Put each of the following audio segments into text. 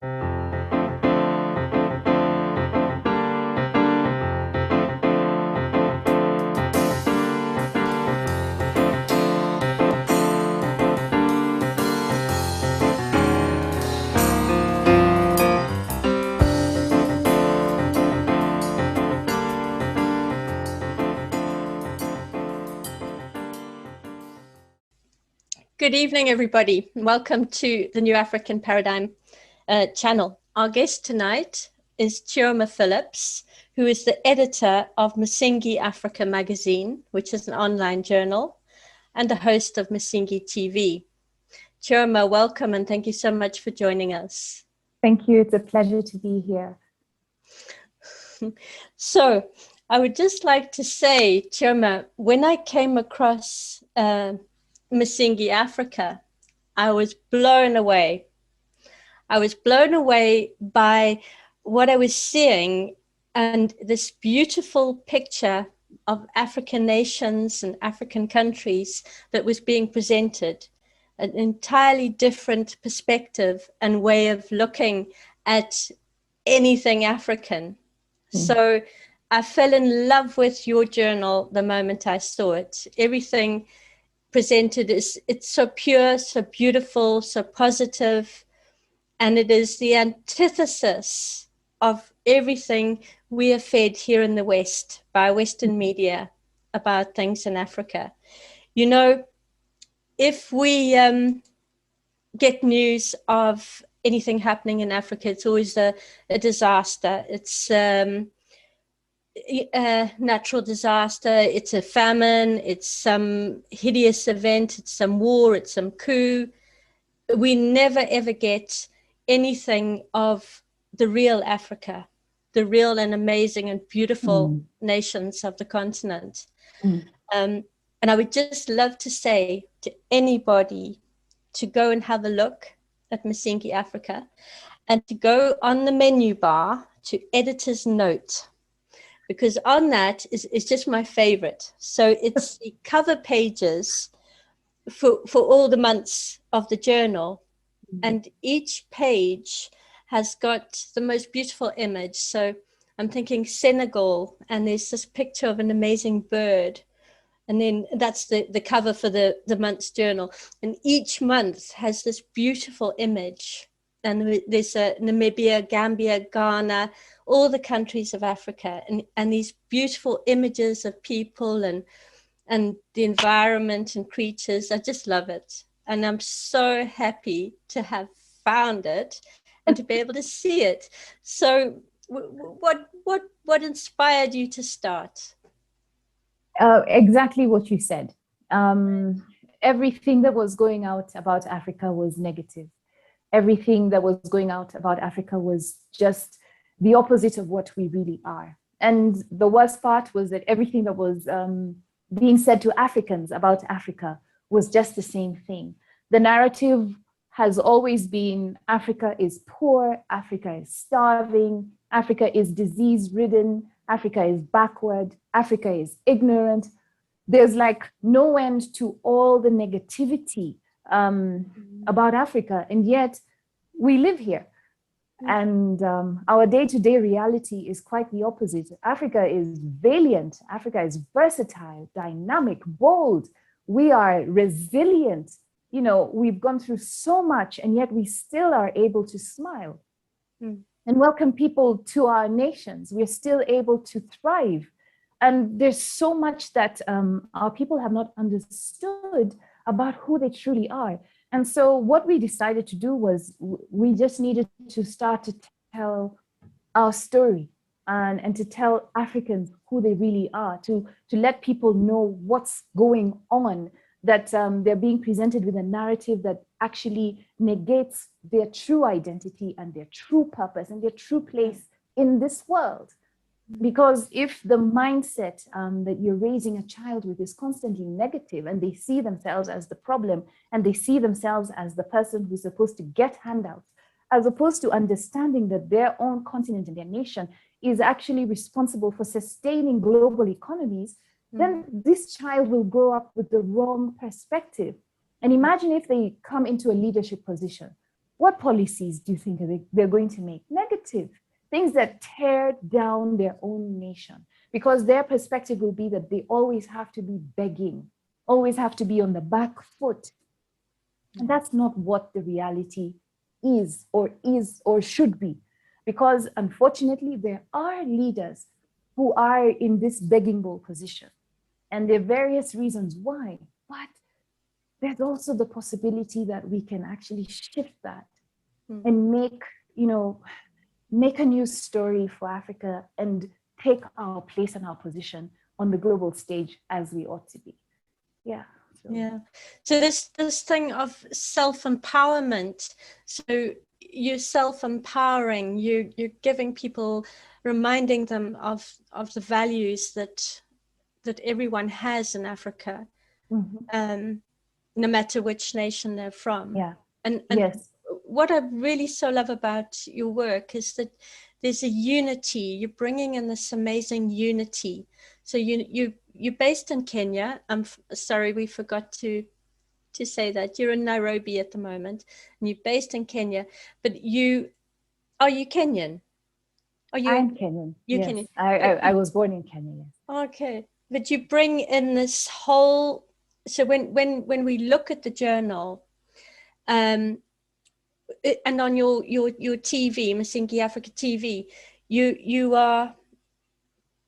Good evening, everybody. Welcome to the New African Paradigm channel. Our guest tonight is Chioma Phillips, who is the editor of Msingi Afrika magazine, which is an online journal, and the host of Msingi TV. Chioma, welcome, and thank you so much for joining us. Thank you. It's a pleasure to be here. So I would just like to say, Chioma, when I came across Msingi Afrika, I was blown away. I was blown away by what I was seeing and this beautiful picture of African nations and African countries that was being presented, an entirely different perspective and way of looking at anything African. So I fell in love with your journal the moment I saw it. Everything presented it's so pure, so beautiful, so positive, and it is the antithesis of everything we are fed here in the West by Western media about things in Africa. You know, if we get news of anything happening in Africa, it's always a disaster. It's a natural disaster, it's a famine, it's some hideous event, it's some war, it's some coup. We never ever get anything of the real Africa, the real and amazing and beautiful nations of the continent. And I would just love to say to anybody to go and have a look at Msingi Afrika and to go on the menu bar to editor's note, because on that is just my favorite. So it's the cover pages for all the months of the journal. And each page has got the most beautiful image. So I'm thinking Senegal, and there's this picture of an amazing bird. And then that's the cover for the month's journal. And each month has this beautiful image. And there's Namibia, Gambia, Ghana, all the countries of Africa, and these beautiful images of people and the environment and creatures. I just love it. And I'm so happy to have found it and to be able to see it. So what inspired you to start? Exactly what you said. Everything that was going out about Africa was negative. Everything that was going out about Africa was just the opposite of what we really are. And the worst part was that everything that was being said to Africans about Africa was just the same thing. The narrative has always been Africa is poor, Africa is starving, Africa is disease-ridden, Africa is backward, Africa is ignorant. There's like no end to all the negativity about Africa, and yet we live here. And our day-to-day reality is quite the opposite. Africa is valiant, Africa is versatile, dynamic, bold. We are resilient. You know, we've gone through so much, and yet we still are able to smile and welcome people to our nations. We're still able to thrive. And there's so much that our people have not understood about who they truly are. And so what we decided to do was we just needed to start to tell our story and to tell Africans who they really are, to let people know what's going on, that they're being presented with a narrative that actually negates their true identity and their true purpose and their true place in this world. Because if the mindset that you're raising a child with is constantly negative, and they see themselves as the problem, and they see themselves as the person who's supposed to get handouts, as opposed to understanding that their own continent and their nation is actually responsible for sustaining global economies, then this child will grow up with the wrong perspective. And imagine if they come into a leadership position. what policies do you think they're going to make? Negative. Things that tear down their own nation, because their perspective will be that they always have to be begging, always have to be on the back foot. And that's not what the reality is or should be. Because unfortunately, there are leaders who are in this begging bowl position. And there are various reasons why. But there's also the possibility that we can actually shift that and make a new story for Africa and take our place and our position on the global stage as we ought to be. Yeah. So this thing of self-empowerment. So you're self-empowering. You're giving people, reminding them of the values that everyone has in Africa, no matter which nation they're from. Yeah. And yes. What I really so love about your work is that there's a unity. You're bringing in this amazing unity. So you're based in Kenya. I'm sorry, we forgot to say that. You're in Nairobi at the moment, and you're based in Kenya. But are you Kenyan? I'm Kenyan. You're yes. Kenyan. I was born in Kenya. Yes. Okay, but you bring in this whole. So when we look at the journal, and on your TV, Msingi Afrika TV, you are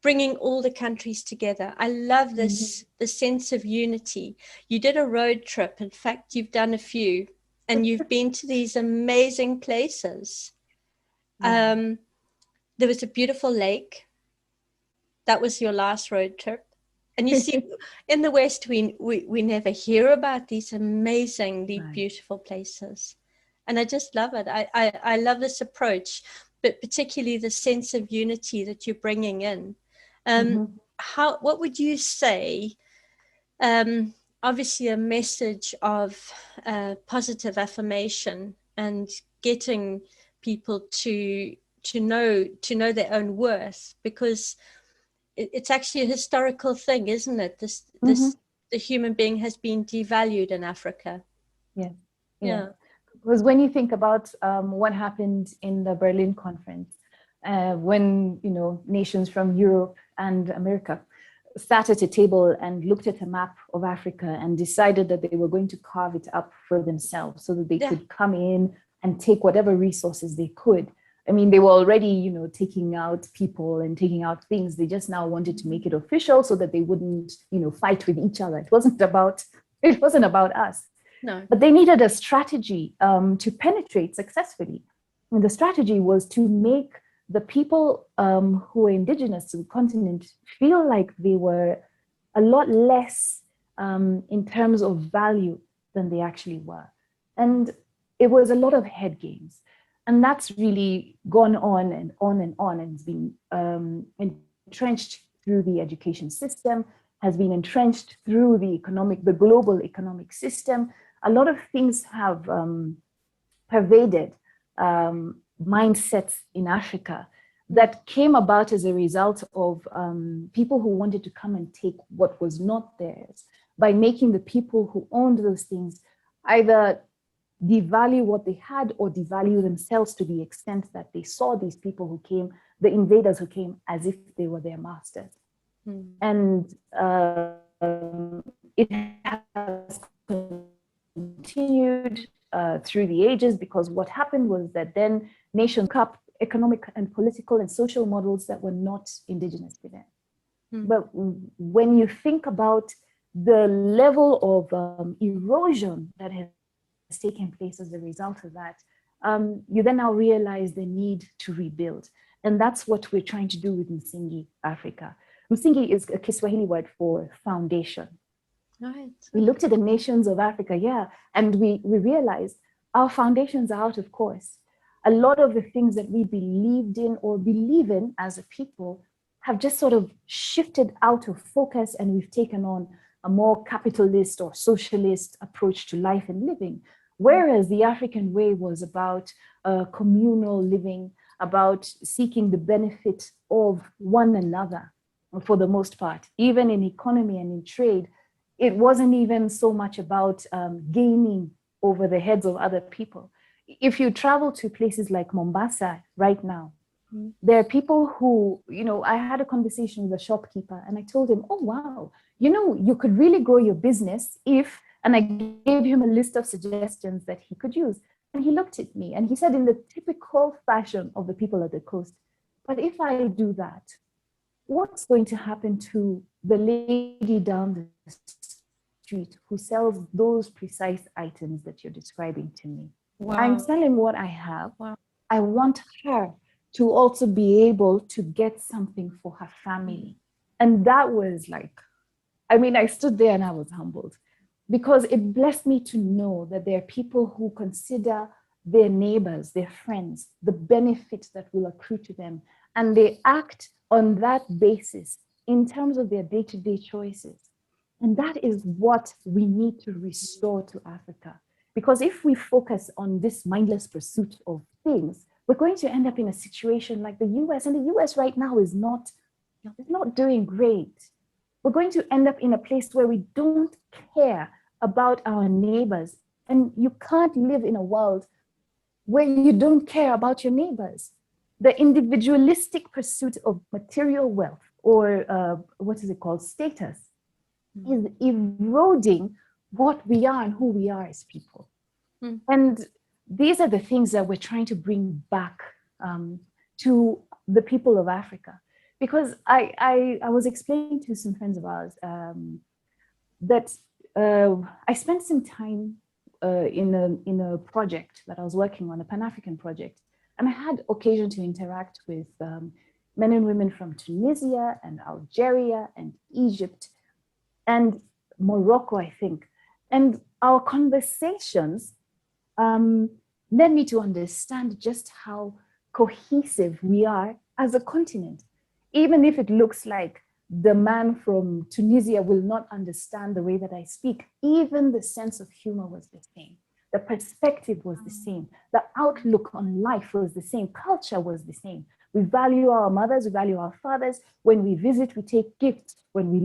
bringing all the countries together. I love this, the sense of unity. You did a road trip. In fact, you've done a few, and you've been to these amazing places. There was a beautiful lake. That was your last road trip. And you see, in the West, we never hear about these amazingly beautiful places. And I just love it. I love this approach, but particularly the sense of unity that you're bringing in. What would you say? Obviously, a message of positive affirmation and getting people to know their own worth, because it's actually a historical thing, isn't it? The human being has been devalued in Africa. Yeah. Because when you think about what happened in the Berlin Conference, when nations from Europe and America sat at a table and looked at a map of Africa and decided that they were going to carve it up for themselves so that they could come in and take whatever resources they could. I mean, they were already, taking out people and taking out things. They just now wanted to make it official so that they wouldn't, fight with each other. It wasn't about us. No. But they needed a strategy to penetrate successfully. And the strategy was to make the people who were indigenous to the continent feel like they were a lot less in terms of value than they actually were. And it was a lot of head games. And that's really gone on and on and on, and it's been entrenched through the education system, has been entrenched through the global economic system. A lot of things have pervaded mindsets in Africa that came about as a result of people who wanted to come and take what was not theirs, by making the people who owned those things either devalue what they had or devalue themselves to the extent that they saw these people who came, the invaders who came, as if they were their masters. And it has continued through the ages, because what happened was that then nations took up economic and political and social models that were not indigenous to them. But when you think about the level of erosion that has taken place as a result of that, you then now realize the need to rebuild. And that's what we're trying to do with Msingi Afrika. Msingi is a Kiswahili word for foundation. Right. We looked at the nations of Africa, and we realized our foundations are out of course. A lot of the things that we believed in or believe in as a people have just sort of shifted out of focus, and we've taken on a more capitalist or socialist approach to life and living. Whereas the African way was about communal living, about seeking the benefit of one another for the most part. Even in economy and in trade, it wasn't even so much about gaining over the heads of other people. if you travel to places like Mombasa right now, there are people who, you know, I had a conversation with a shopkeeper and I told him, oh, wow, you know, you could really grow your business if, and I gave him a list of suggestions that he could use. And he looked at me and he said in the typical fashion of the people at the coast, but if I do that, what's going to happen to the lady down the street who sells those precise items that you're describing to me? Wow. I'm selling what I have. Wow. I want her to also be able to get something for her family. And that was like, I mean, I stood there and I was humbled because it blessed me to know that there are people who consider their neighbors, their friends, the benefits that will accrue to them. And they act on that basis in terms of their day-to-day choices. And that is what we need to restore to Africa. Because if we focus on this mindless pursuit of things, we're going to end up in a situation like the US, and the US right now is not doing great. We're going to end up in a place where we don't care about our neighbors. And you can't live in a world where you don't care about your neighbors. The individualistic pursuit of material wealth, or what is it called, status, is eroding what we are and who we are as people. And these are the things that we're trying to bring back to the people of Africa. Because I was explaining to some friends of ours that I spent some time in a project that I was working on, a Pan-African project. And I had occasion to interact with men and women from Tunisia and Algeria and Egypt and Morocco, I think. And our conversations led me to understand just how cohesive we are as a continent. Even if it looks like the man from Tunisia will not understand the way that I speak, even the sense of humor was the same. The perspective was the same. The outlook on life was the same. Culture was the same. We value our mothers, we value our fathers. When we visit, we take gifts. When we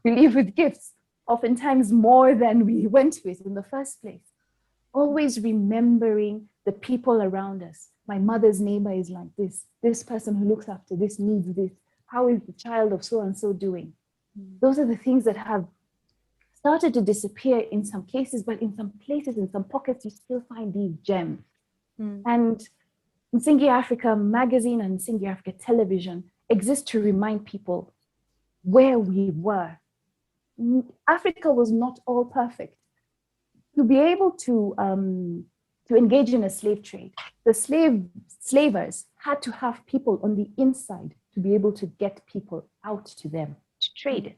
leave with gifts, oftentimes more than we went with in the first place. Always remembering the people around us. My mother's neighbor is like this. This person who looks after this needs this. How is the child of so-and-so doing? Those are the things that have started to disappear in some cases, but in some places, in some pockets, you still find these gems. And Msingi Afrika magazine and Msingi Afrika television exist to remind people where we were. Africa was not all perfect. To be able to engage in a slave trade, the slavers had to have people on the inside to be able to get people out to them to trade.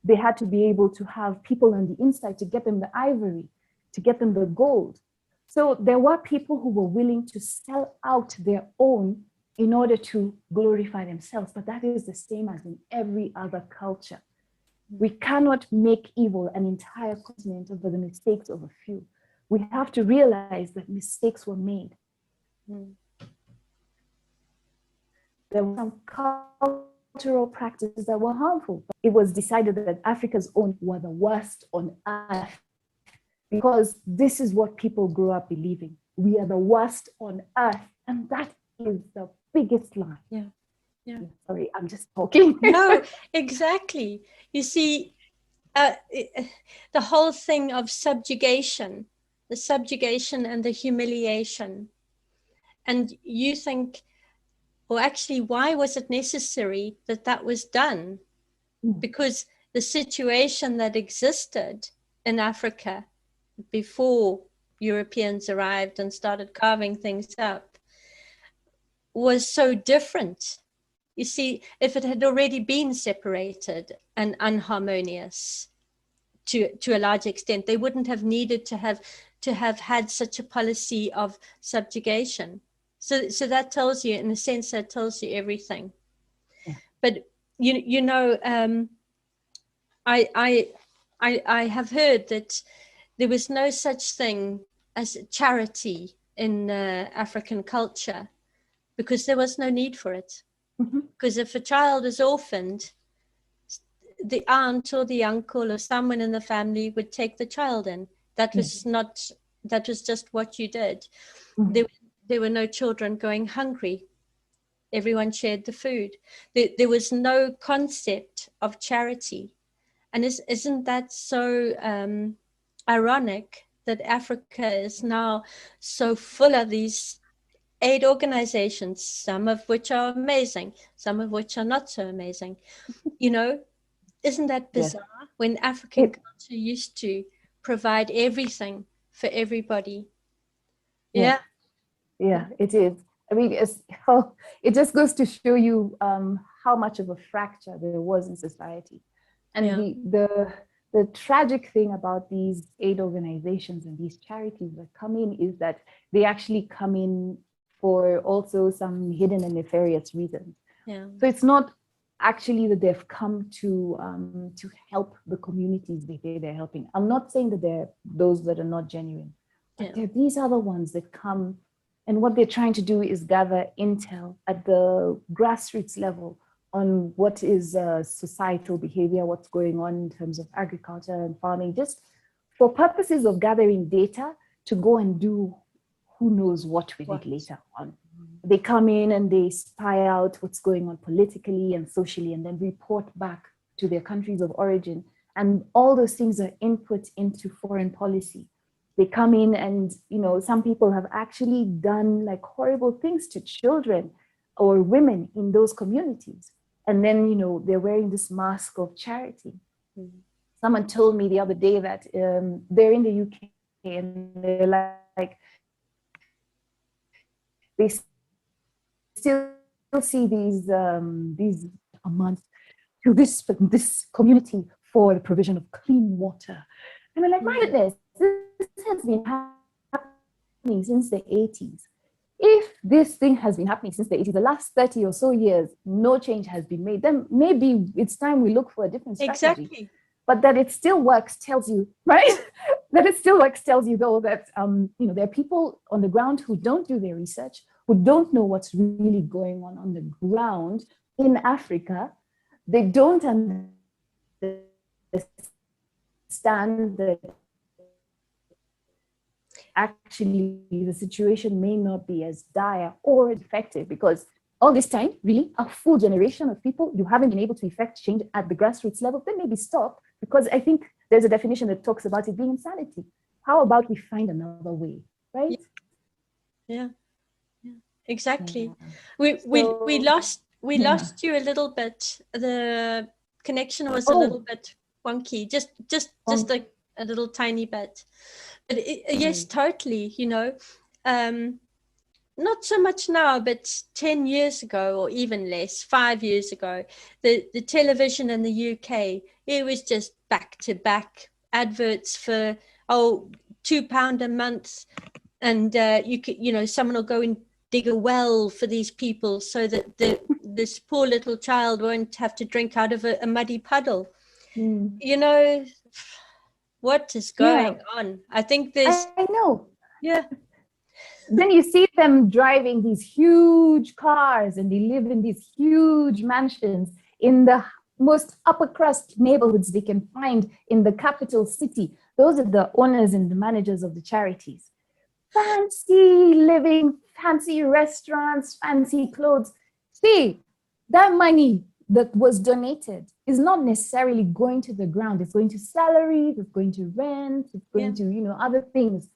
They had to be able to have people on the inside to get them the ivory, to get them the gold. So there were people who were willing to sell out their own in order to glorify themselves. But that is the same as in every other culture. We cannot make evil an entire continent over the mistakes of a few. We have to realize that mistakes were made. There were some cultural practices that were harmful. It was decided that Africa's own were the worst on earth because this is what people grew up believing. We are the worst on earth. And that is the biggest lie. Yeah. Sorry, I'm just talking. No, exactly. You see, the whole thing of subjugation, the subjugation and the humiliation. And you think, well, actually, why was it necessary that that was done? Because the situation that existed in Africa before Europeans arrived and started carving things up was so different. You see, if it had already been separated and unharmonious to a large extent, they wouldn't have needed to have had such a policy of subjugation. So that tells you, in a sense, that tells you everything. Yeah. But you know, I have heard that there was no such thing as charity in African culture because there was no need for it. Because if a child is orphaned, the aunt or the uncle or someone in the family would take the child in. That was not that was just what you did. Mhm. There were no children going hungry. Everyone shared the food. There was no concept of charity. And isn't that so ironic that Africa is now so full of these aid organizations, some of which are amazing, some of which are not so amazing. You know, isn't that Yes. bizarre when African It, culture used to provide everything for everybody? yeah. Yeah. Yeah, it is. I mean, it just goes to show you how much of a fracture there was in society. And Yeah. the tragic thing about these aid organizations and these charities that come in is that they actually come in for also some hidden and nefarious reasons. Yeah. So it's not actually that they've come to help the communities they say they're helping. I'm not saying that they're those that are not genuine, but Yeah. there are these other ones that come, and what they're trying to do is gather intel at the grassroots level on what is societal behavior, what's going on in terms of agriculture and farming, just for purposes of gathering data to go and do who knows what with it later on. They come in and they spy out what's going on politically and socially, and then report back to their countries of origin. And all those things are input into foreign policy. They come in and, you know, some people have actually done like horrible things to children or women in those communities. And then, you know, they're wearing this mask of charity. Mm-hmm. Someone told me the other day that they're in the UK and they're like, they still see these a month to this community for the provision of clean water. And we're like, my goodness, this has been happening since the 80s. If this thing has been happening since the 80s, the last 30 or so years, no change has been made, then maybe it's time we look for a different strategy. Exactly. But that it still works tells you, right? That it still works tells you, though, that you know, there are people on the ground who don't do their research, who don't know what's really going on the ground in Africa. They don't understand that actually the situation may not be as dire or effective, because all this time, really, a full generation of people, you haven't been able to effect change at the grassroots level. Then maybe stop, because I think there's a definition that talks about it being insanity. How about we find another way, right? Yeah. Yeah. Exactly. Yeah. We lost Yeah. you a little bit. The connection was a Oh, little bit wonky, just a little tiny bit. But yes, totally. You know, not so much now, but 10 years ago, or even less, 5 years ago, the television in the UK, it was just back to back adverts for £2 a month, and you know, someone will go and dig a well for these people so that this poor little child won't have to drink out of a muddy puddle. You know, what is going on? I think there's, I know. yeah. Then you see them driving these huge cars and they live in these huge mansions in the most upper crust neighborhoods they can find in the capital city. Those are the owners and the managers of the charities. Fancy living, fancy restaurants, fancy clothes. See, that money that was donated is not necessarily going to the ground. It's going to salaries, it's going to rent, it's going to, you know, other things.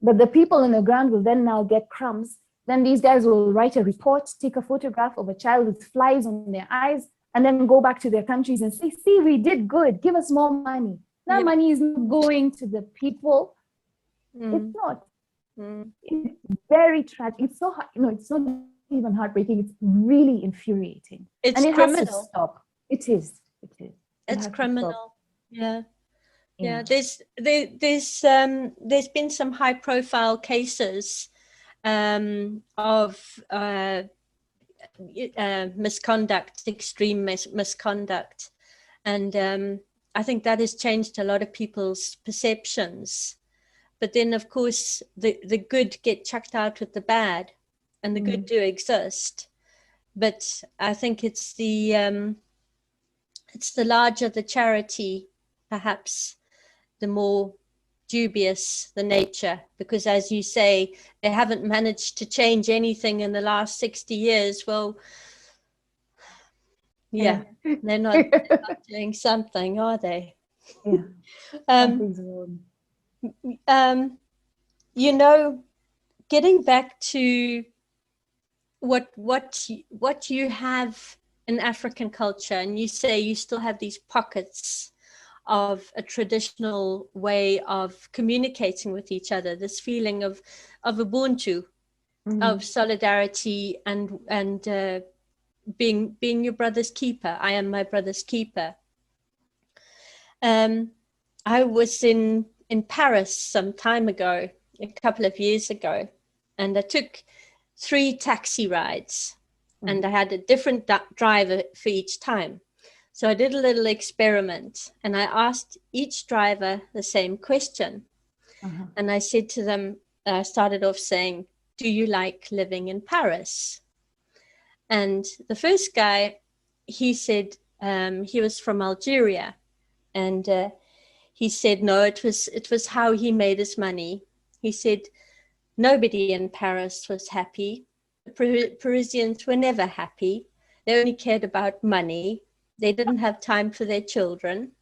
But the people on the ground will then now get crumbs. Then these guys will write a report, take a photograph of a child with flies on their eyes, and then go back to their countries and say, see, we did good, give us more money. That money is not going to the people. It's not. It's very tragic. It's so, you know, it's not even heartbreaking. It's really infuriating. It's and it criminal. has to stop. It is. It's criminal. Yeah. Yeah. There's been some high profile cases of misconduct, extreme misconduct, and I think that has changed a lot of people's perceptions. But then, of course, the good get chucked out with the bad, and the good do exist. But I think it's the larger the charity, perhaps, the more dubious, the nature, because as you say, they haven't managed to change anything in the last 60 years. Well, yeah, they're not doing something, are they? Yeah, something's wrong. You know, getting back to what you have in African culture, and you say you still have these pockets of a traditional way of communicating with each other, this feeling of ubuntu, of solidarity, and being your brother's keeper. I am my brother's keeper. I was in Paris some time ago, a couple of years ago, and I took 3 taxi rides, and I had a different driver for each time. So I did a little experiment, and I asked each driver the same question. And I said to them, I started off saying, do you like living in Paris? And the first guy, he said he was from Algeria, and he said no, it was how he made his money. He said nobody in Paris was happy. The Parisians were never happy. They only cared about money. They didn't have time for their children.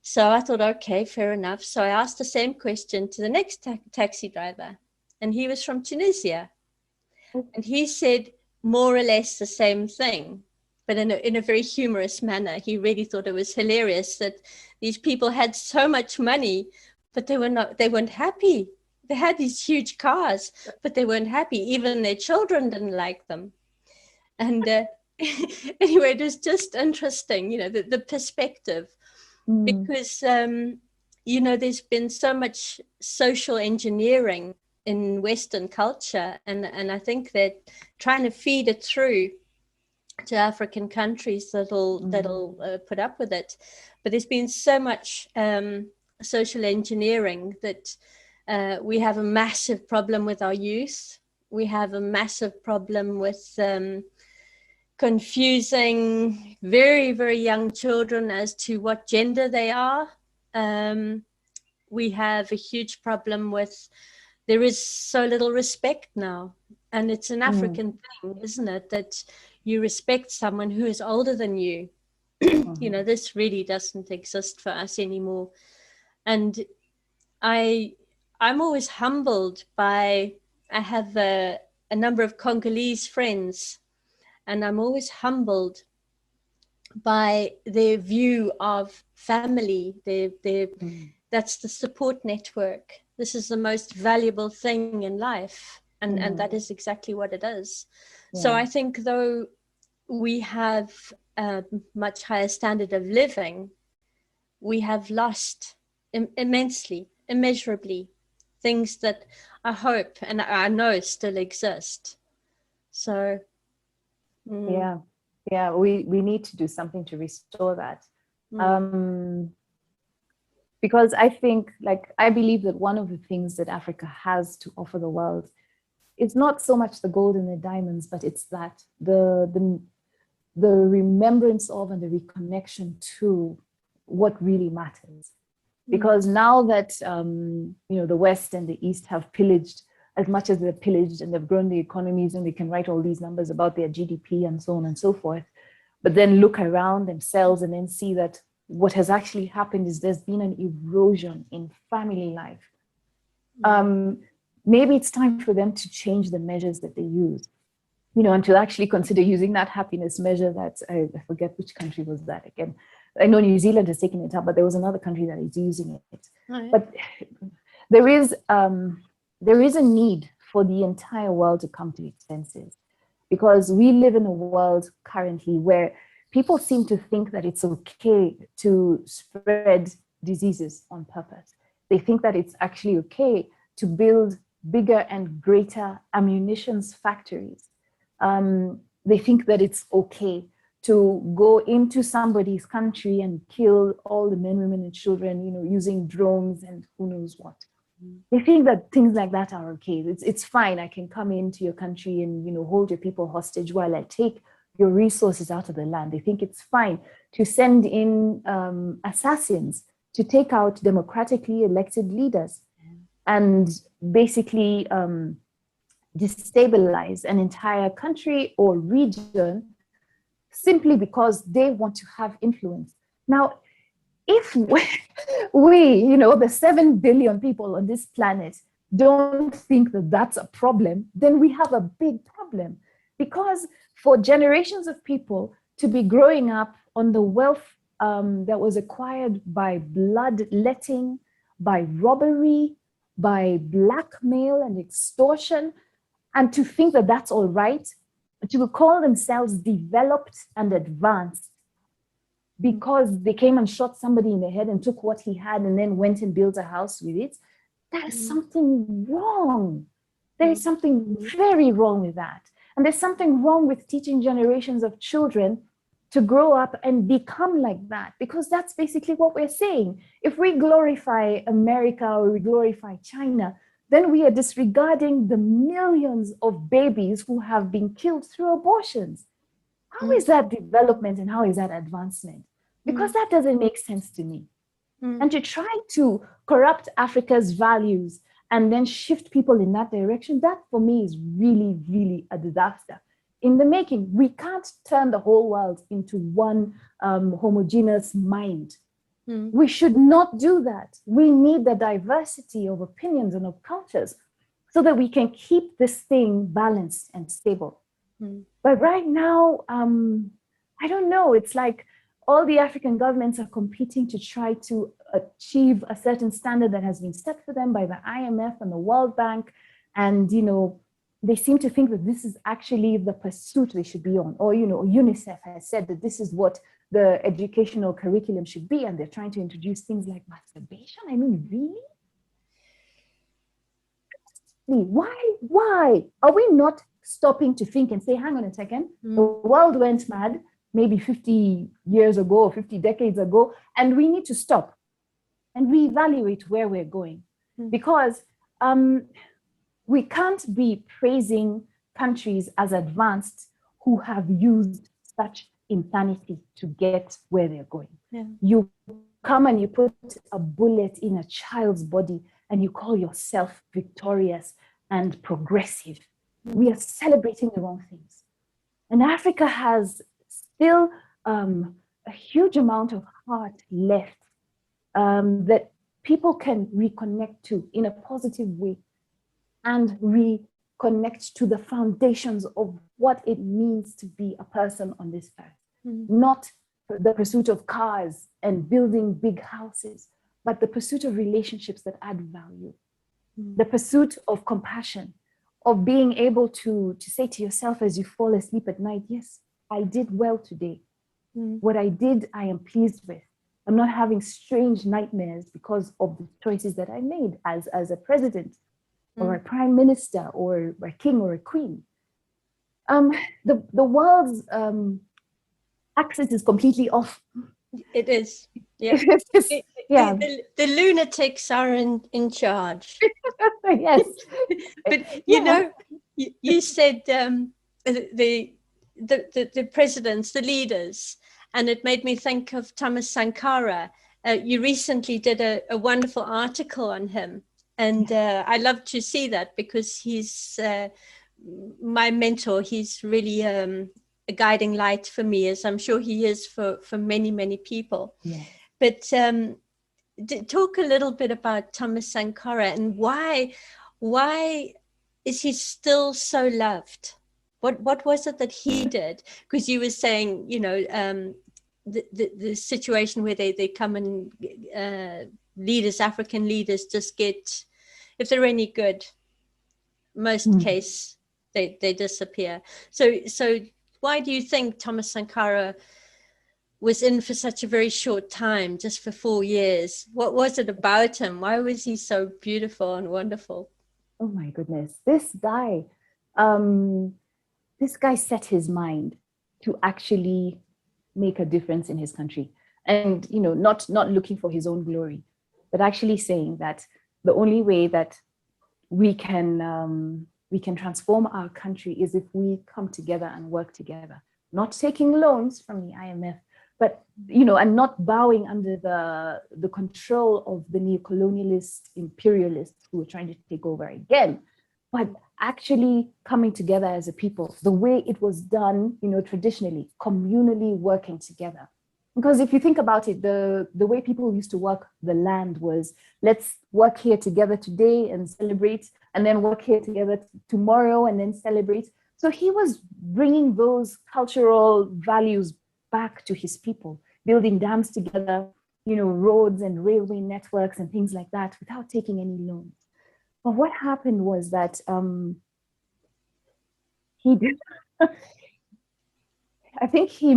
So I thought, okay, fair enough. So I asked the same question to the next taxi driver, and he was from Tunisia. And he said more or less the same thing, but in a very humorous manner. He really thought it was hilarious that these people had so much money, but they weren't happy. They had these huge cars, but they weren't happy. Even their children didn't like them. And anyway, it was just interesting, the perspective, because, there's been so much social engineering in Western culture. And I think that trying to feed it through to African countries that'll put up with it. But there's been so much social engineering that we have a massive problem with our youth. We have a massive problem with confusing very, very young children as to what gender they are. We have a huge problem with, there is so little respect now. And it's an African thing, isn't it? That you respect someone who is older than you. This really doesn't exist for us anymore. And I'm always humbled by, I have a number of Congolese friends, and I'm always humbled by their view of family. That's the support network. This is the most valuable thing in life. And that is exactly what it is. Yeah. So I think though we have a much higher standard of living, we have lost immensely, immeasurably, things that I hope and I know still exist. So yeah, we need to do something to restore that. Because I think, I believe that one of the things that Africa has to offer the world, it's not so much the gold and the diamonds, but it's that the remembrance of and the reconnection to what really matters. Because now that the West and the East have pillaged as much as they've pillaged, and they've grown the economies, and they can write all these numbers about their GDP and so on and so forth, but then look around themselves and then see that what has actually happened is there's been an erosion in family life. Maybe it's time for them to change the measures that they use, and to actually consider using that happiness measure that, I forget which country was that again. I know New Zealand has taken it up, but there was another country that is using it. Oh, yeah. But there is a need for the entire world to come to its senses, because we live in a world currently where people seem to think that it's okay to spread diseases on purpose. They think that it's actually okay to build bigger and greater ammunitions factories. They think that it's okay to go into somebody's country and kill all the men, women, and children, using drones and who knows what. They think that things like that are okay. It's fine. I can come into your country and, hold your people hostage while I take your resources out of the land. They think it's fine to send in assassins to take out democratically elected leaders and basically destabilize an entire country or region simply because they want to have influence. Now, if we, the 7 billion people on this planet don't think that that's a problem, then we have a big problem. Because for generations of people to be growing up on the wealth that was acquired by bloodletting, by robbery, by blackmail and extortion, and to think that that's all right, to call themselves developed and advanced because they came and shot somebody in the head and took what he had and then went and built a house with it, there's something wrong. There is something very wrong with that. And there's something wrong with teaching generations of children to grow up and become like that, because that's basically what we're saying. If we glorify America or we glorify China, then we are disregarding the millions of babies who have been killed through abortions. How is that development and how is that advancement? Because that doesn't make sense to me. And to try to corrupt Africa's values and then shift people in that direction, that for me is really, really a disaster. In the making, we can't turn the whole world into one homogeneous mind. We should not do that. We need the diversity of opinions and of cultures so that we can keep this thing balanced and stable. But right now, I don't know, it's like all the African governments are competing to try to achieve a certain standard that has been set for them by the IMF and the World Bank. And, they seem to think that this is actually the pursuit they should be on. Or, UNICEF has said that this is what the educational curriculum should be. And they're trying to introduce things like masturbation. I mean, really? Why? Are we not stopping to think and say, hang on a second, the world went mad maybe 50 years ago or 50 decades ago, and we need to stop and reevaluate where we're going. Because we can't be praising countries as advanced who have used such insanity to get where they're going. You come and you put a bullet in a child's body and you call yourself victorious and progressive. We are celebrating the wrong things. And Africa has still a huge amount of heart left that people can reconnect to in a positive way and reconnect to the foundations of what it means to be a person on this earth. Not the pursuit of cars and building big houses, but the pursuit of relationships that add value, the pursuit of compassion, of being able to say to yourself as you fall asleep at night, yes, I did well today. What I did, I am pleased with. I'm not having strange nightmares because of the choices that I made as a president or a prime minister or a king or a queen. The world's axis is completely off. It is. Yeah. The lunatics are in charge. Yes. But you said the presidents, the leaders, and it made me think of Thomas Sankara. You recently did a wonderful article on him, and I love to see that because he's my mentor. He's really a guiding light for me, as I'm sure he is for many, many people. Yeah. But talk a little bit about Thomas Sankara and why is he still so loved? What was it that he did? Because you were saying, the situation where they come and leaders, African leaders, just get, if they're any good, most case they disappear. So why do you think Thomas Sankara was in for such a very short time, just for 4 years? What was it about him? Why was he so beautiful and wonderful? Oh my goodness, this guy set his mind to actually make a difference in his country, and not looking for his own glory, but actually saying that the only way that we can transform our country is if we come together and work together, not taking loans from the IMF, but, and not bowing under the control of the neo-colonialist imperialists who were trying to take over again, but actually coming together as a people, the way it was done, traditionally, communally working together. Because if you think about it, the way people used to work the land was, let's work here together today and celebrate, and then work here together tomorrow and then celebrate. So he was bringing those cultural values back to his people, building dams together, roads and railway networks and things like that without taking any loans. But what happened was that I think he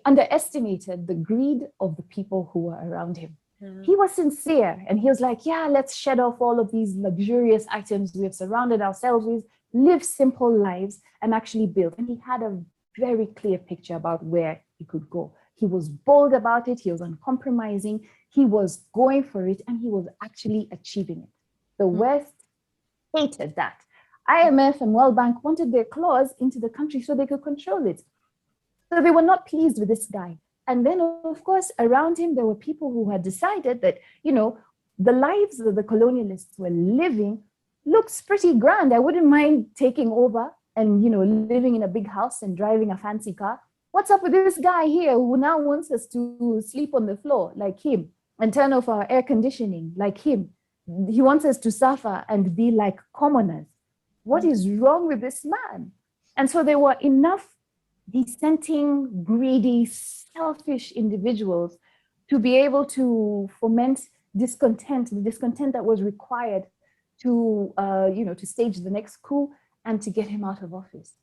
underestimated the greed of the people who were around him. He was sincere and he was like, yeah, let's shed off all of these luxurious items we have surrounded ourselves with, live simple lives and actually build. And he had a very clear picture about where he could go. He was bold about it. He was uncompromising. He was going for it and he was actually achieving it. The West hated that. IMF and World Bank wanted their claws into the country so they could control it. So they were not pleased with this guy. And then, of course, around him, there were people who had decided that, the lives that the colonialists were living looks pretty grand. I wouldn't mind taking over and, living in a big house and driving a fancy car. What's up with this guy here who now wants us to sleep on the floor like him and turn off our air conditioning like him? He wants us to suffer and be like commoners. What is wrong with this man? And so there were enough dissenting, greedy, selfish individuals to be able to foment discontent, the discontent that was required to, to stage the next coup and to get him out of office,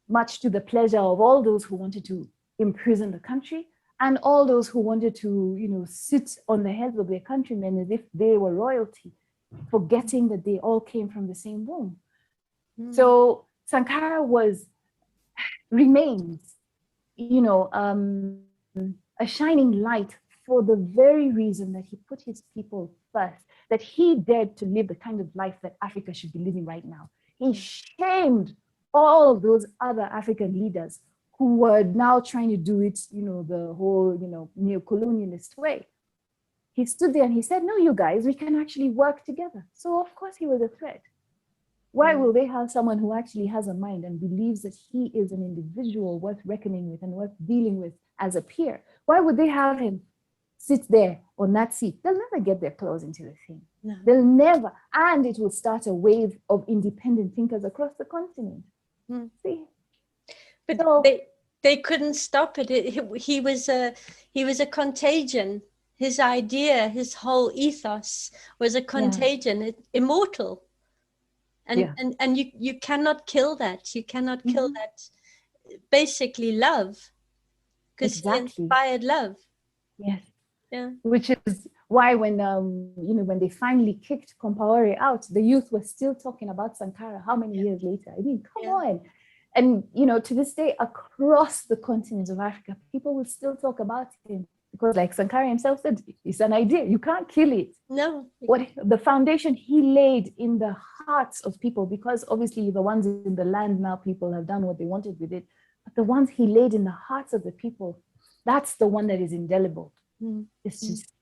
much to the pleasure of all those who wanted to imprison the country and all those who wanted to, sit on the heads of their countrymen as if they were royalty, forgetting that they all came from the same womb. So Sankara remains, a shining light for the very reason that he put his people first, that he dared to live the kind of life that Africa should be living right now. He shamed all those other African leaders who were now trying to do it, the whole, neo-colonialist way. He stood there and he said, no, you guys, we can actually work together. So of course he was a threat. Why will they have someone who actually has a mind and believes that he is an individual worth reckoning with and worth dealing with as a peer? Why would they have him sit there on that seat? They'll never get their claws into the thing. No. They'll never. And it will start a wave of independent thinkers across the continent. See? But so, they couldn't stop it. He was a contagion. His idea, his whole ethos was a contagion, immortal. And you cannot kill that. You cannot kill that. Basically, love, because he inspired love. Yes. Yeah. Which is why when when they finally kicked Compaore out, the youth were still talking about Sankara. How many years later? I mean, come on. And to this day, across the continent of Africa, people will still talk about him. Because like Sankara himself said, it's an idea. You can't kill it. No. What the foundation he laid in the hearts of people, because obviously the ones in the land now, people have done what they wanted with it. But the ones he laid in the hearts of the people, that's the one that is indelible. It's just,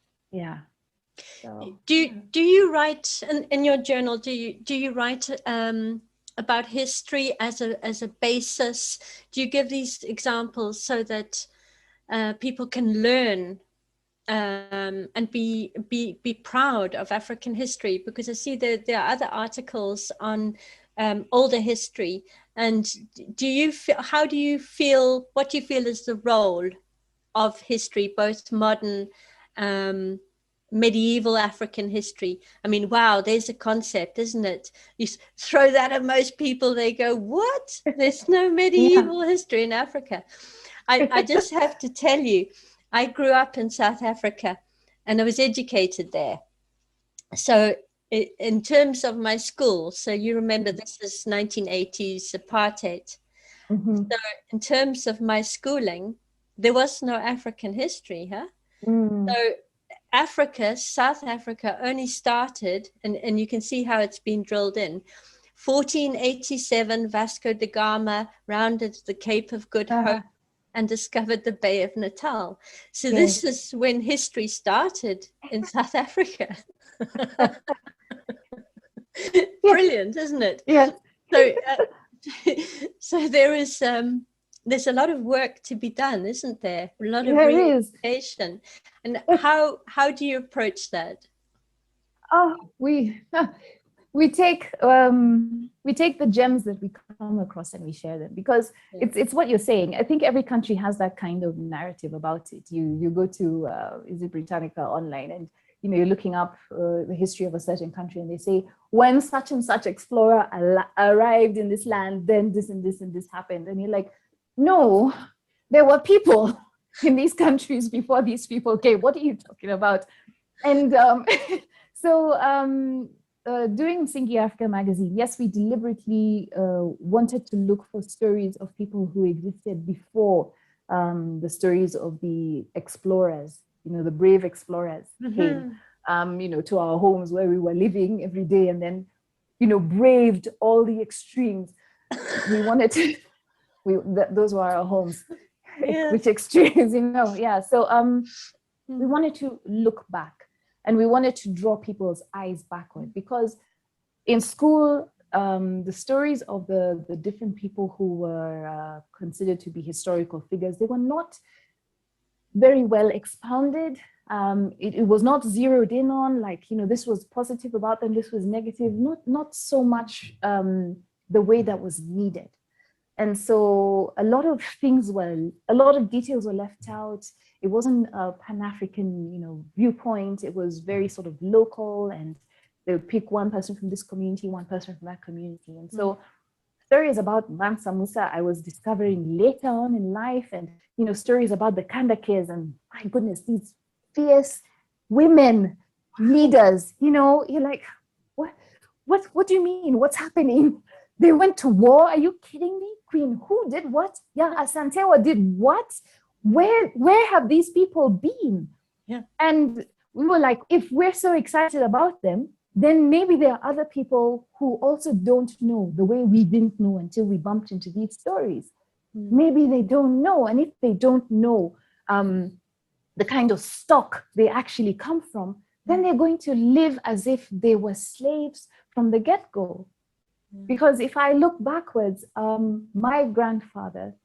So, do you write in your journal? Do you write about history as a basis? Do you give these examples so that people can learn and be proud of African history? Because I see there are other articles on older history. And what do you feel is the role of history, both modern, medieval African history? I mean, wow, there's a concept, isn't it? You throw that at most people, they go, what? There's no medieval history in Africa. I just have to tell you, I grew up in South Africa and I was educated there. So in terms of my school, so you remember this is 1980s apartheid. So in terms of my schooling, there was no African history, huh? So Africa, South Africa only started, and you can see how it's been drilled in. 1487, Vasco da Gama rounded the Cape of Good Hope. and discovered the Bay of Natal. So Yes. this is when history started in South Africa. Brilliant, isn't it? Yeah. So, so there's a lot of work to be done, isn't there? A lot of There is. re-education. And how do you approach that? Oh, we take the gems that we come across and we share them, because it's what you're saying. I think every country has that kind of narrative about it. You go to is it Britannica online, and you're looking up the history of a certain country, and they say, when such and such explorer arrived in this land, then this and this and this happened, and you're like, no, there were people in these countries before these people came. What are you talking about? And doing Msingi Afrika magazine, yes, we deliberately wanted to look for stories of people who existed before the stories of the explorers, the brave explorers came, to our homes where we were living every day, and then, braved all the extremes. We wanted to, those were our homes, which extremes, yeah. So we wanted to look back. And we wanted to draw people's eyes backward, because in school, the stories of the different people who were considered to be historical figures, they were not very well expounded. It was not zeroed in on, like, this was positive about them, this was negative, not so much the way that was needed. And so a lot of details were left out. It wasn't a Pan-African, viewpoint. It was very sort of local, and they would pick one person from this community, one person from that community. And so stories about Mansa Musa, I was discovering later on in life, and, stories about the Kandakes, and my goodness, these fierce women leaders, you're like, what do you mean? What's happening? They went to war? Are you kidding me? Queen, who did what? Yeah, Asantewa did what? Where have these people been? Yeah. And we were like, if we're so excited about them, then maybe there are other people who also don't know the way we didn't know until we bumped into these stories. Maybe they don't know. And if they don't know the kind of stock they actually come from, then they're going to live as if they were slaves from the get-go. Because if I look backwards, my grandfather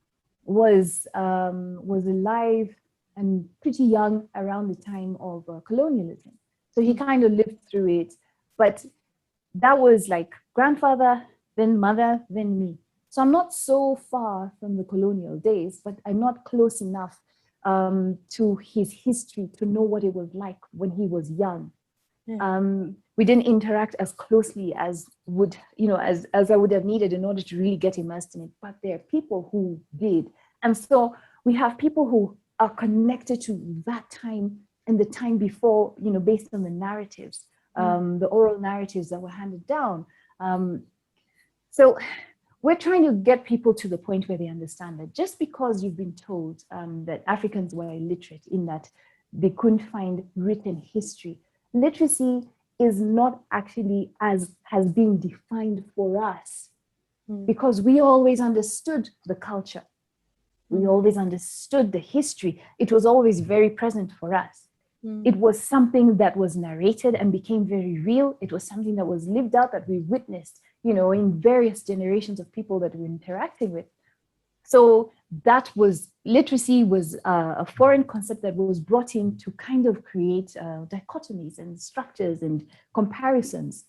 was alive and pretty young around the time of colonialism. So he kind of lived through it. But that was like grandfather, then mother, then me. So I'm not so far from the colonial days, but I'm not close enough to his history to know what it was like when he was young. We didn't interact as closely as I would have needed in order to really get immersed in it. But there are people who did. And so we have people who are connected to that time and the time before, based on the narratives, the oral narratives that were handed down. So we're trying to get people to the point where they understand that just because you've been told that Africans were illiterate in that they couldn't find written history, literacy is not actually as has been defined for us, because we always understood the culture. We always understood the history. It was always very present for us. It was something that was narrated and became very real. It was something that was lived out, that we witnessed, in various generations of people that we were interacting with. So that was, literacy was a foreign concept that was brought in to kind of create dichotomies and structures and comparisons,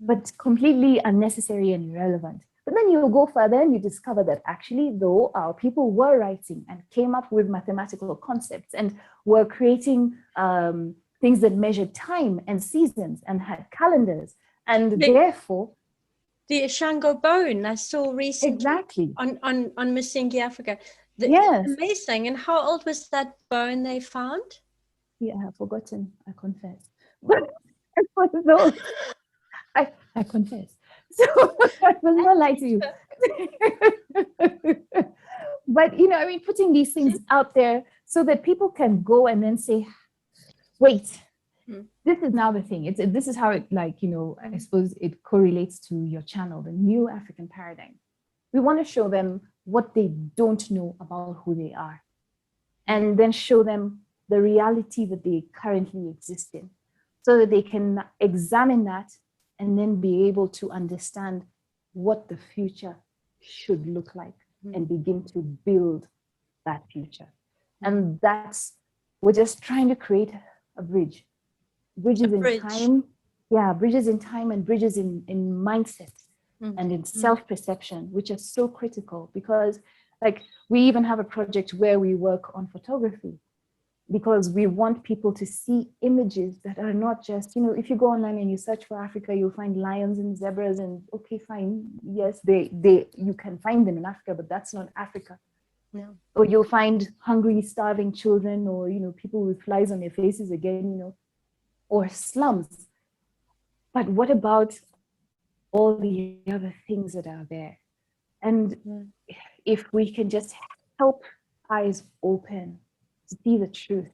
but completely unnecessary and irrelevant. But then you go further and you discover that actually, though, our people were writing and came up with mathematical concepts and were creating things that measured time and seasons and had calendars. And therefore, the Shango bone I saw recently, exactly, on Msingi Afrika. Yes. Amazing. And how old was that bone they found? Yeah, I've forgotten, I confess. But so, I confess. So I will not lie to you. But, putting these things out there so that people can go and then say, wait, this is now the thing. This is how it, I suppose it correlates to your channel, the new African paradigm. We want to show them what they don't know about who they are, and then show them the reality that they currently exist in, so that they can examine that and then be able to understand what the future should look like and begin to build that future. And that's, we're just trying to create a bridge. Bridges in time, bridges in time and bridges in mindsets and in self-perception, which are so critical, because like we even have a project where we work on photography, because we want people to see images that are not just, you know, if you go online and you search for Africa, you'll find lions and zebras and okay, fine. Yes, you can find them in Africa, but that's not Africa. No. Or you'll find hungry, starving children, or, you know, people with flies on their faces again, you know, or slums. But what about all the other things that are there? And if we can just help eyes open to see the truth,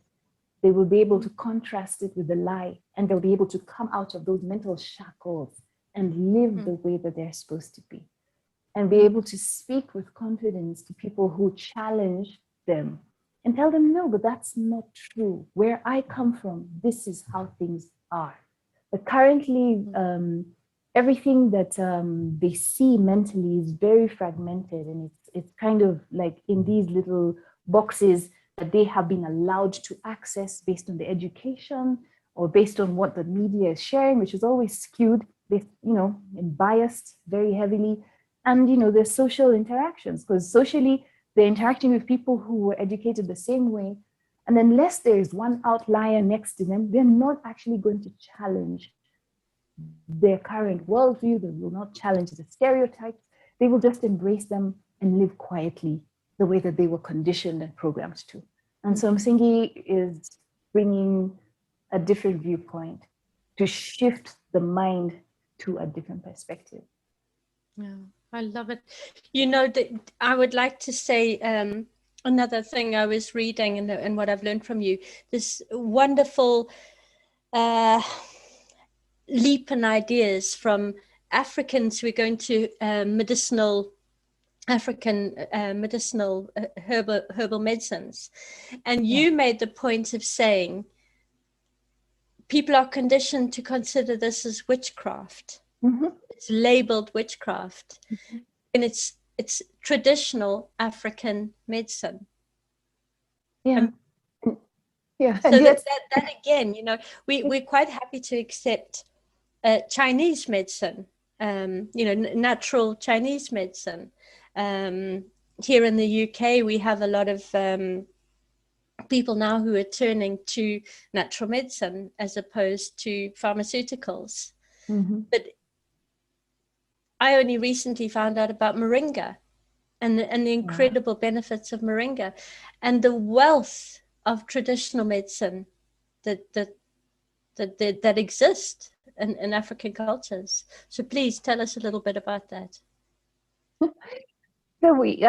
they will be able to contrast it with the lie, and they'll be able to come out of those mental shackles and live the way that they're supposed to be, and be able to speak with confidence to people who challenge them and tell them, no, but that's not true. Where I come from, this is how things are. But currently, everything that they see mentally is very fragmented, and it's kind of like in these little boxes that they have been allowed to access based on the education or based on what the media is sharing, which is always skewed, you know, and biased very heavily. And, you know, there's social interactions, because socially they're interacting with people who were educated the same way. And unless there's one outlier next to them, they're not actually going to challenge their current worldview. They will not challenge the stereotypes. They will just embrace them and live quietly the way that they were conditioned and programmed to. And so Msingi is bringing a different viewpoint to shift the mind to a different perspective. Yeah, I love it. You know, that I would like to say another thing I was reading and what I've learned from you, this wonderful leap in ideas from Africans who are going to medicinal herbal medicines. And you made the point of saying people are conditioned to consider this as witchcraft. It's labeled witchcraft, and it's traditional African medicine. So that again, you know, we're quite happy to accept Chinese medicine, you know, natural Chinese medicine. Here in the UK, we have a lot of people now who are turning to natural medicine as opposed to pharmaceuticals. But I only recently found out about moringa and the incredible benefits of moringa and the wealth of traditional medicine that exist in African cultures. So please tell us a little bit about that. So you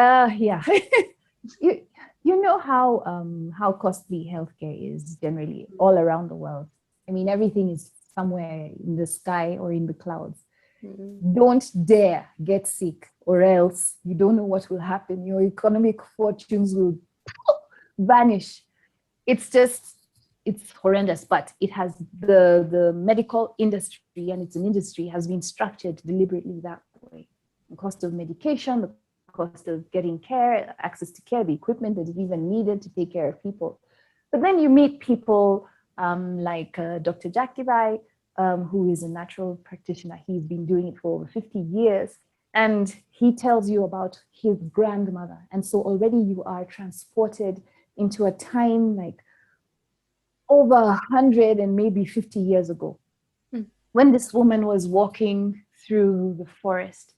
know how costly healthcare is generally all around the world. I mean, everything is somewhere in the sky or in the clouds. Don't dare get sick, or else you don't know what will happen. Your economic fortunes will vanish. It's horrendous, but it has the medical industry, and it's an industry, has been structured deliberately that way. The cost of medication, the cost of getting care, access to care, the equipment that is even needed to take care of people. But then you meet people like Dr. Jakibai, who is a natural practitioner. He's been doing it for over 50 years. And he tells you about his grandmother. And so already you are transported into a time like over 100 and maybe 50 years ago, when this woman was walking through the forest,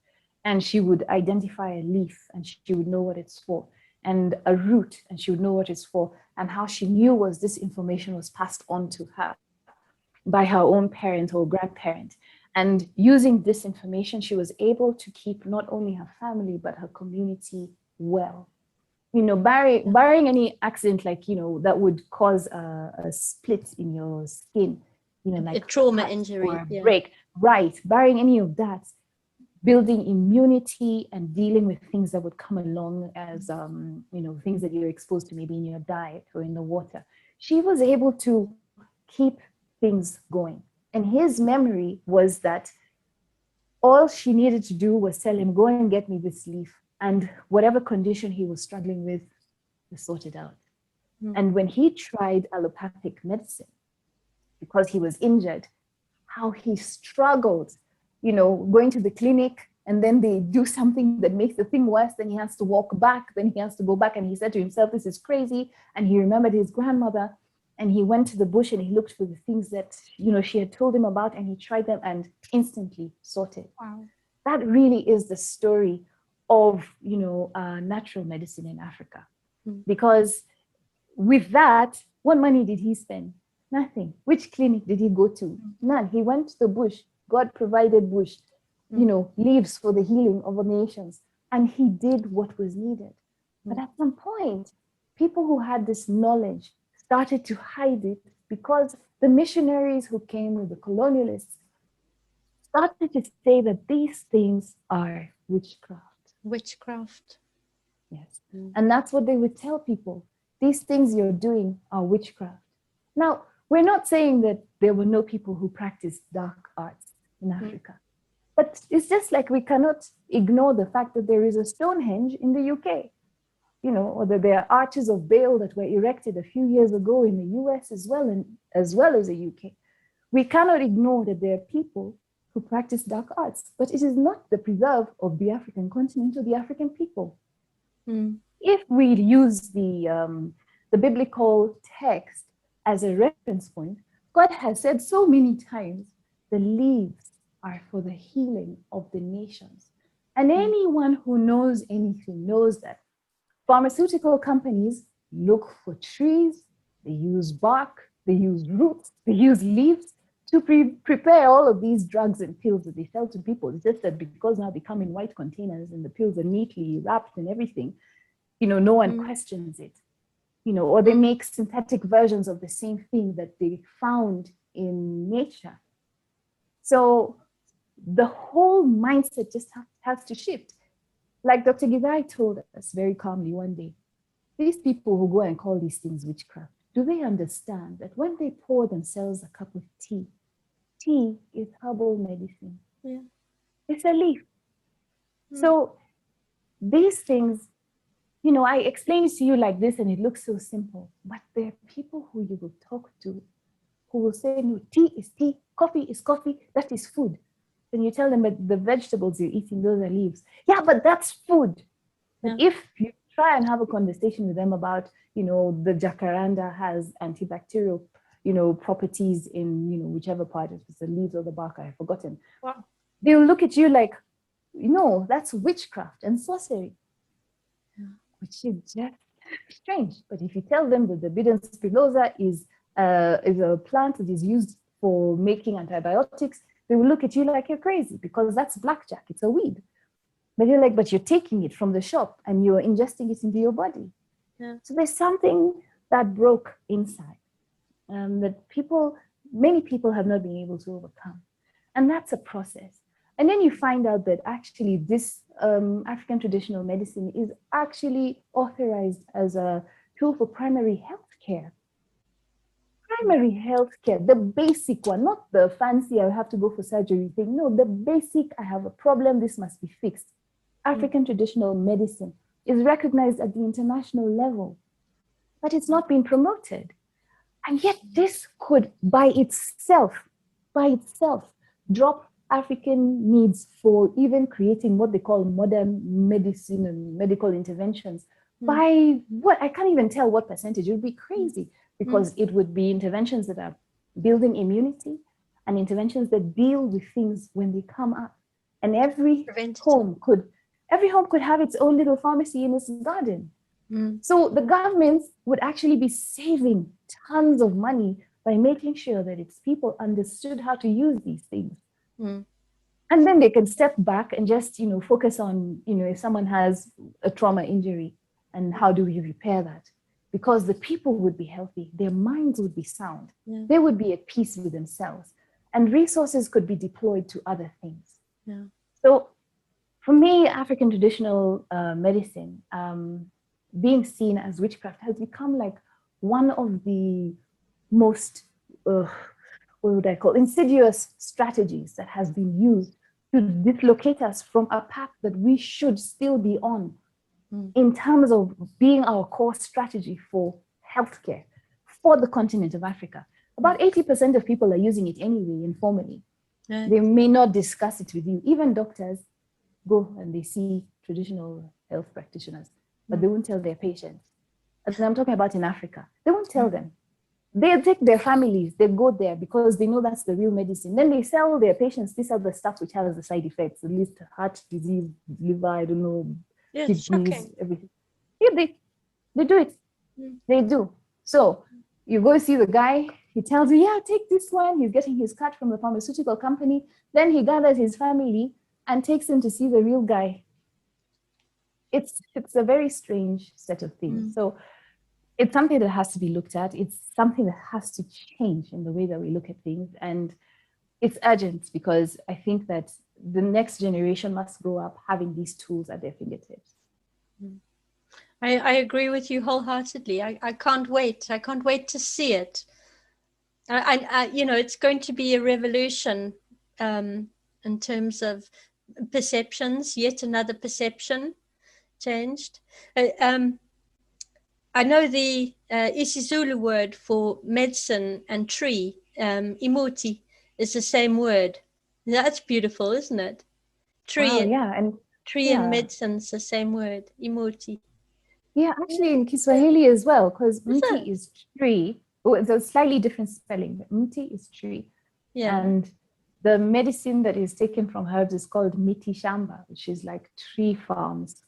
and she would identify a leaf and she would know what it's for, and a root and she would know what it's for. And how she knew was this information was passed on to her by her own parent or grandparent. And using this information, she was able to keep not only her family, but her community well. You know, barring any accident, like, you know, that would cause a split in your skin, you know, like a trauma injury, or a break, right? Barring any of that, building immunity and dealing with things that would come along as, things that you're exposed to maybe in your diet or in the water. She was able to keep things going. And his memory was that all she needed to do was tell him, go and get me this leaf. And whatever condition he was struggling with was sorted out. And when he tried allopathic medicine, because he was injured, how he struggled, going to the clinic, and then they do something that makes the thing worse, then he has to walk back, then he has to go back. And he said to himself, this is crazy. And he remembered his grandmother, and he went to the bush and he looked for the things that, she had told him about, and he tried them and instantly sorted. Wow. That really is the story of, natural medicine in Africa. Because with that, what money did he spend? Nothing. Which clinic did he go to? None. He went to the bush. God provided bush, leaves for the healing of the nations. And he did what was needed. But at some point, people who had this knowledge started to hide it, because the missionaries who came with the colonialists started to say that these things are witchcraft. Witchcraft. Yes. And that's what they would tell people. These things you're doing are witchcraft. Now, we're not saying that there were no people who practiced dark arts in Africa. But it's just like we cannot ignore the fact that there is a Stonehenge in the UK, or that there are arches of Baal that were erected a few years ago in the US as well as the UK. We cannot ignore that there are people who practice dark arts, but it is not the preserve of the African continent or the African people. If we use the biblical text as a reference point, God has said so many times, the leaves are for the healing of the nations. And anyone who knows anything knows that pharmaceutical companies look for trees, they use bark, they use roots, they use leaves to prepare all of these drugs and pills that they sell to people. It's just that because now they come in white containers and the pills are neatly wrapped and everything, no one questions it. Or they make synthetic versions of the same thing that they found in nature. So the whole mindset just has to shift. Like Dr. Gizai told us very calmly one day, these people who go and call these things witchcraft, do they understand that when they pour themselves a cup of tea, tea is herbal medicine? Yeah. It's a leaf. So these things, I explain it to you like this and it looks so simple, but there are people who you will talk to who will say, no, tea is tea, coffee is coffee, that is food. Then you tell them that the vegetables you're eating, those are leaves. Yeah, but that's food. But if you try and have a conversation with them about, the jacaranda has antibacterial, properties in, whichever part, if it's the leaves or the bark, I've forgotten. Wow. They'll look at you like, no, that's witchcraft and sorcery. Which is just strange. But if you tell them that the Bidens spilosa is a plant that is used for making antibiotics, they will look at you like you're crazy, because that's blackjack, it's a weed. But you're like, but you're taking it from the shop and you're ingesting it into your body. Yeah. So there's something that broke inside that many people have not been able to overcome. And that's a process. And then you find out that actually this African traditional medicine is actually authorized as a tool for primary health care. Primary health care, the basic one, not the fancy, I have to go for surgery thing. No, the basic, I have a problem, this must be fixed. African traditional medicine is recognized at the international level, but it's not being promoted. And yet this could by itself, drop African needs for even creating what they call modern medicine and medical interventions by what, I can't even tell what percentage. It would be crazy, because it would be interventions that are building immunity and interventions that deal with things when they come up. And every home could have its own little pharmacy in its garden. So the governments would actually be saving tons of money by making sure that its people understood how to use these things. And then they can step back and just, focus on, if someone has a trauma injury and how do we repair that? Because the people would be healthy, their minds would be sound, they would be at peace with themselves, and resources could be deployed to other things. So For me, African traditional medicine, being seen as witchcraft, has become like one of the most, what would I call, insidious strategies that has been used to dislocate us from a path that we should still be on in terms of being our core strategy for healthcare for the continent of Africa. About 80% of people are using it anyway, informally. Right. They may not discuss it with you. Even doctors go and they see traditional health practitioners, but they won't tell their patients. And I'm talking about in Africa. They won't tell them. They take their families, they go there because they know that's the real medicine. Then they sell their patients this other stuff which has the side effects, at least heart disease, liver, I don't know, Yes, kidnees, shocking. everything. Yeah, they do it. They do. So you go see the guy, he tells you, yeah, take this one. He's getting his cut from the pharmaceutical company. Then he gathers his family and takes him to see the real guy. It's a very strange set of things. So it's something that has to be looked at. It's something that has to change in the way that we look at things. And it's urgent because I think that the next generation must grow up having these tools at their fingertips. I agree with you wholeheartedly. I can't wait. I can't wait to see it. You know, it's going to be a revolution in terms of perceptions, yet another perception changed. I know the isiZulu word for medicine and tree, imuti, is the same word. That's beautiful, isn't it? Tree, Wow, and, yeah, and tree and medicine's the same word, imuti. Yeah, actually in Kiswahili as well, because Is mti it? is tree. Oh, it's a slightly different spelling, but mti is tree. Yeah. And the medicine that is taken from herbs is called miti shamba, which is like tree farms.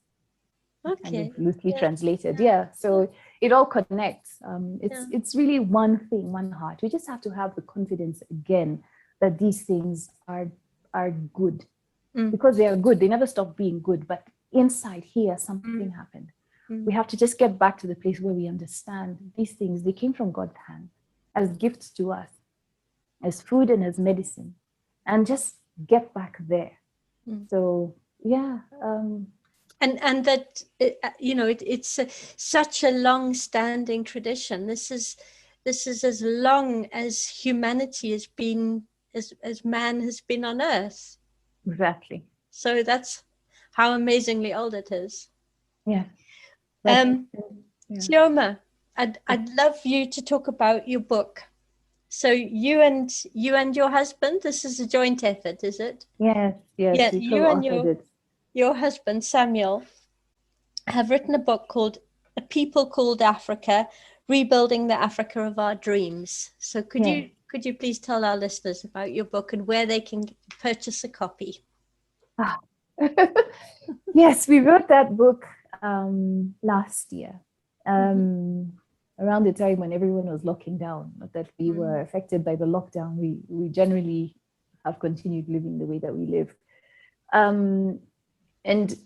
Okay. Kind of loosely translated. Yeah. So it all connects. It's really one thing, one heart. We just have to have the confidence again that these things are good. Because they are good. They never stop being good. But inside here, something happened. We have to just get back to the place where we understand these things. They came from God's hand as gifts to us, as food and as medicine, and just get back there. So yeah. And that, you know, it's such a long-standing tradition. This is as long as humanity has been, as man has been on earth. Exactly. So that's how amazingly old it is. Yeah. Chioma, I'd love you to talk about your book. So you and your husband, this is a joint effort, is it? Yes. Yeah, We you and co-authored it. your husband Samuel have written a book called A People Called Africa, Rebuilding the Africa of Our Dreams. So could you please tell our listeners about your book and where they can purchase a copy? Yes, we wrote that book last year, around the time when everyone was locking down. Not that we were affected by the lockdown. We generally have continued living the way that we live. And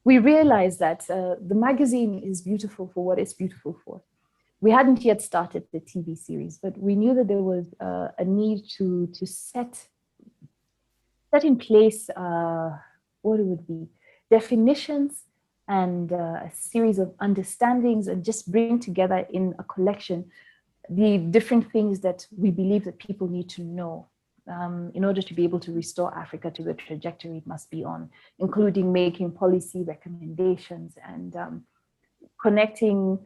we realized that the magazine is beautiful for what it's beautiful for. We hadn't yet started the TV series, but we knew that there was a need to set in place what it would be, definitions and a series of understandings, and just bring together in a collection the different things that we believe that people need to know in order to be able to restore Africa to the trajectory it must be on, including making policy recommendations and connecting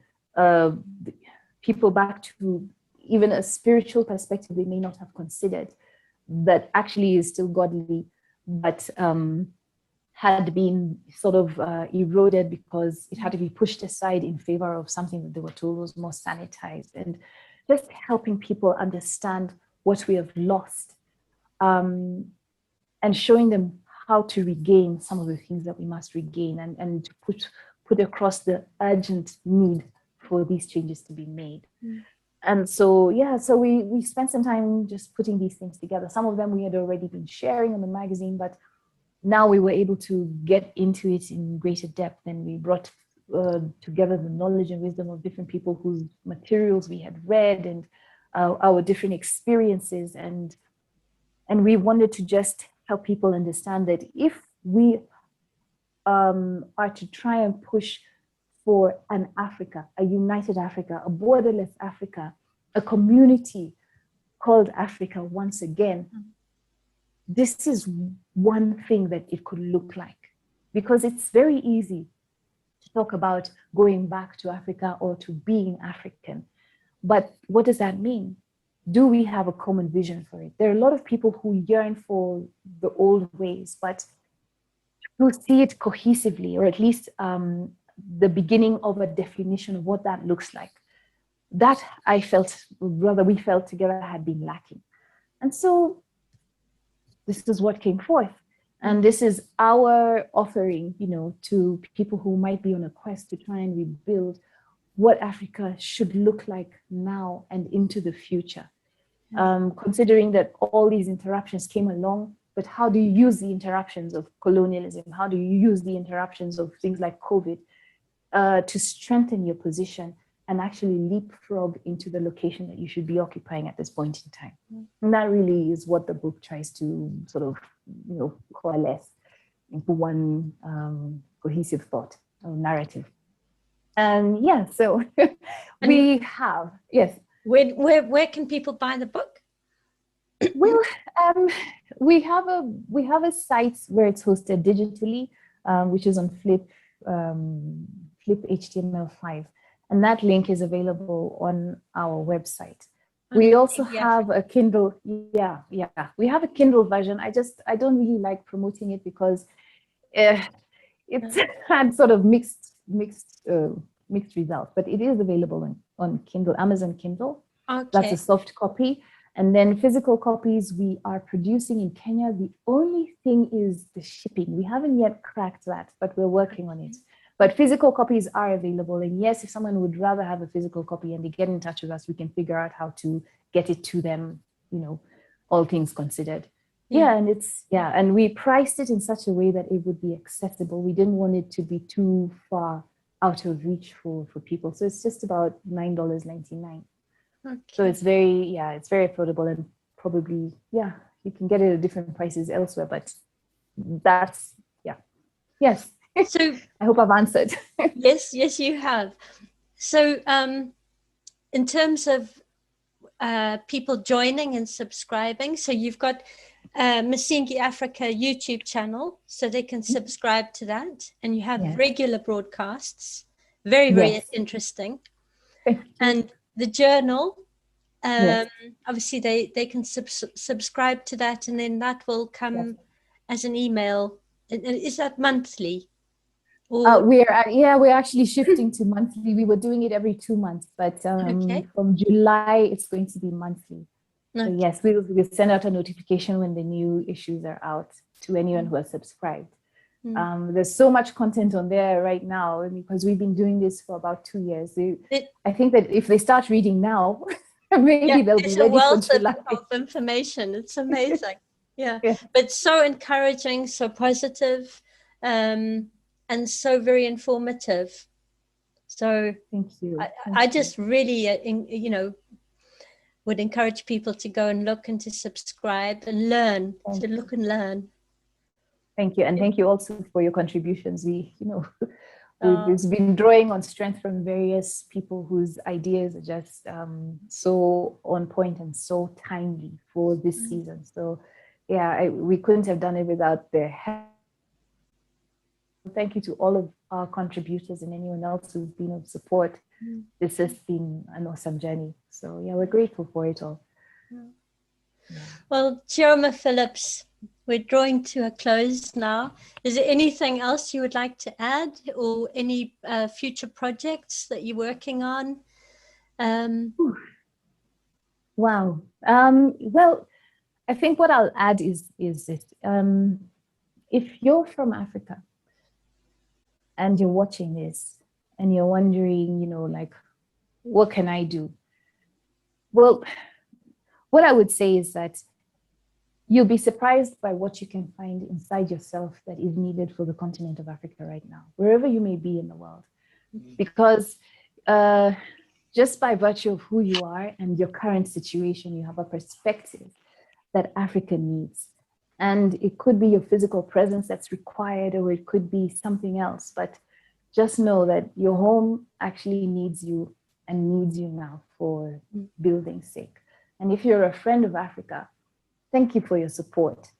people back to even a spiritual perspective they may not have considered, that actually is still godly, but had been sort of eroded because it had to be pushed aside in favor of something that they were told was more sanitized, and just helping people understand what we have lost, and showing them how to regain some of the things that we must regain, and to put across the urgent need for these changes to be made. And so, we spent some time just putting these things together. Some of them we had already been sharing on the magazine, but now we were able to get into it in greater depth, and we brought together the knowledge and wisdom of different people whose materials we had read, and our different experiences. And we wanted to just help people understand that if we are to try and push for an Africa, a united Africa, a borderless Africa, a community called Africa once again. This is one thing that it could look like, because it's very easy to talk about going back to Africa or to being African. But what does that mean? Do we have a common vision for it? There are a lot of people who yearn for the old ways, but to see it cohesively, or at least the beginning of a definition of what that looks like, that I felt, rather we felt together, had been lacking. And so this is what came forth. And this is our offering, you know, to people who might be on a quest to try and rebuild what Africa should look like now and into the future. Considering that all these interruptions came along, but how do you use the interruptions of colonialism? How do you use the interruptions of things like COVID to strengthen your position and actually leapfrog into the location that you should be occupying at this point in time? And that really is what the book tries to sort of, you know, coalesce into one cohesive thought or narrative. And yeah, so we have, yes. Where can people buy the book? Well, we have a site where it's hosted digitally, which is on Flip HTML5, and that link is available on our website. We also have a Kindle. Yeah, we have a Kindle version. I don't really like promoting it because it's had sort of mixed results, but it is available on Kindle, Amazon Kindle. Okay. That's a soft copy. And then physical copies we are producing in Kenya. The only thing is the shipping. We haven't yet cracked that, but we're working on it. But physical copies are available. And yes, if someone would rather have a physical copy and they get in touch with us, we can figure out how to get it to them, you know, all things considered. Yeah, and we priced it in such a way that it would be accessible. We didn't want it to be too far out of reach for people. So it's just about $9.99. Okay. So it's very affordable, and probably, you can get it at different prices elsewhere, but that's, yes. So I hope I've answered. yes, you have. So in terms of people joining and subscribing, so you've got Msingi Afrika YouTube channel, so they can subscribe to that, and you have regular broadcasts, very interesting. And the journal, obviously they can subscribe to that, and then that will come as an email. Is that monthly? We're actually shifting to monthly. We were doing it every 2 months, but from July it's going to be monthly. Okay. So yes, we'll send out a notification when the new issues are out to anyone who has subscribed. There's so much content on there right now because we've been doing this for about 2 years. I think that if they start reading now, maybe they'll be ready for July. Of information. It's amazing. But so encouraging, so positive, and so very informative. So thank you. I just really, would encourage people to go and look and to subscribe and learn, look and learn. Thank you. And thank you also for your contributions. We've been drawing on strength from various people whose ideas are just so on point and so timely for this season. So we couldn't have done it without their help. Thank you to all of our contributors and anyone else who's been of support. This has been an awesome journey. So we're grateful for it all. Well, Chioma Phillips, we're drawing to a close now. Is there anything else you would like to add, or any future projects that you're working on? Wow. Well, I think what I'll add is this. If you're from Africa and you're watching this and you're wondering, what can I do? Well, what I would say is that you'll be surprised by what you can find inside yourself that is needed for the continent of Africa right now, wherever you may be in the world. Because just by virtue of who you are and your current situation, you have a perspective that Africa needs. And it could be your physical presence that's required, or it could be something else. But just know that your home actually needs you, and needs you now for building's sake. And if you're a friend of Africa, thank you for your support.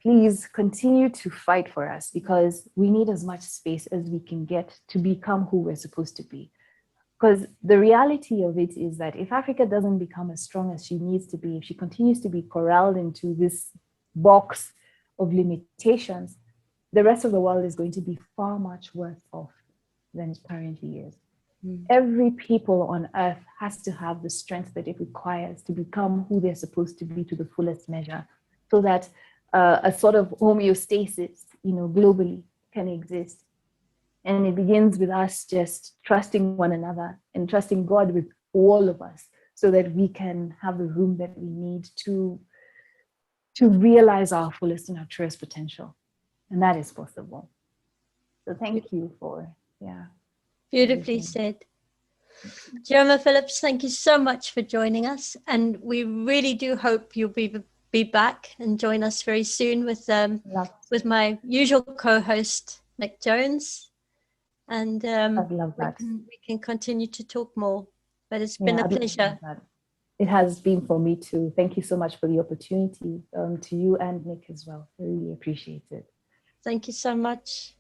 Please continue to fight for us, because we need as much space as we can get to become who we're supposed to be. Because the reality of it is that if Africa doesn't become as strong as she needs to be, if she continues to be corralled into this box of limitations, the rest of the world is going to be far much worse off than it currently is. Every people on earth has to have the strength that it requires to become who they're supposed to be to the fullest measure, so that a sort of homeostasis, globally can exist. And it begins with us just trusting one another and trusting God with all of us, so that we can have the room that we need to realize our fullest and our truest potential. And that is possible. So thank you for, Beautifully said. Chioma Phillips, thank you so much for joining us. And we really do hope you'll be back and join us very soon with my usual co-host, Nick Jones. And I'd love that. We can continue to talk more. But it's been a pleasure. It has been for me too. Thank you so much for the opportunity, to you and Nick as well. I really appreciate it. Thank you so much.